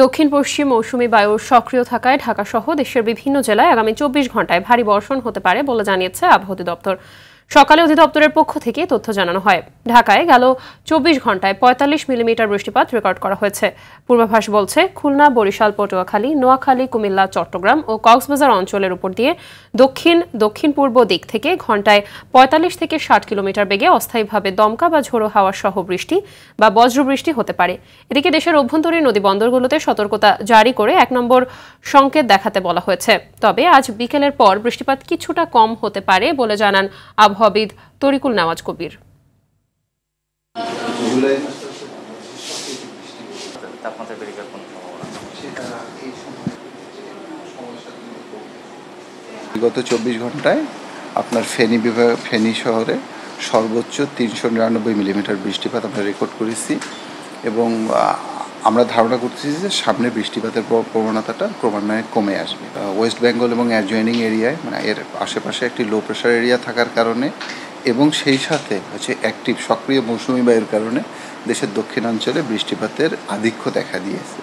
দক্ষিণ পশ্চিম মৌসুমী বায়ুর সক্রিয় থাকায় ঢাকাসহ দেশের বিভিন্ন জেলায় আগামী ২৪ ঘন্টায় ভারী বর্ষণ হতে পারে বলে জানিয়েছে আবহাওয়া অধিদপ্তর। সকালে অধিদপ্তরের পক্ষ থেকে তথ্য জানানো হয়। ঢাকায় গেল ২৪ ঘন্টায় ৪৫ মিলিমিটার বৃষ্টিপাত রেকর্ড করা হয়েছে। পূর্বাভাস বলছে, খুলনা, বরিশাল, পটুয়াখালী, নোয়াখালী, কুমিল্লা, চট্টগ্রাম ও কক্সবাজার অঞ্চলের উপর দিয়ে দক্ষিণ পূর্ব দিক থেকে ঘন্টায় ৪৫ থেকে ৬০ কিলোমিটার বেগে অস্থায়ীভাবে দমকা বা ঝোড়ো হাওয়া সহ বৃষ্টি বা বজ্রবৃষ্টি হতে পারে। এদিকে দেশের অভ্যন্তরীণ নদী বন্দরগুলোতে সতর্কতা জারি করে ১ নম্বর সংকেত দেখাতে বলা হয়েছে। তবে আজ বিকেলের পর বৃষ্টিপাত কিছুটা কম হতে পারে বলে জানান আবহাওয়াবিদ তরিকুল নেওয়াজ কবির। বিগত ২৪ ঘন্টায় আপনার ফেনী শহরে সর্বোচ্চ ৩৯৯ মিলিমিটার বৃষ্টিপাত আমরা রেকর্ড করেছি এবং আমরা ধারণা করতেছি যে সামনে বৃষ্টিপাতের প্রবণতাটা ক্রমান্বয়ে কমে আসবে। ওয়েস্ট বেঙ্গল এবং অ্যাডজয়েনিং এরিয়ায় মানে এর আশেপাশে একটি লো প্রেশার এরিয়া থাকার কারণে এবং সেই সাথে সক্রিয় মৌসুমি বায়ুর কারণে দেশের দক্ষিণাঞ্চলে বৃষ্টিপাতের আধিক্য দেখা দিয়েছে।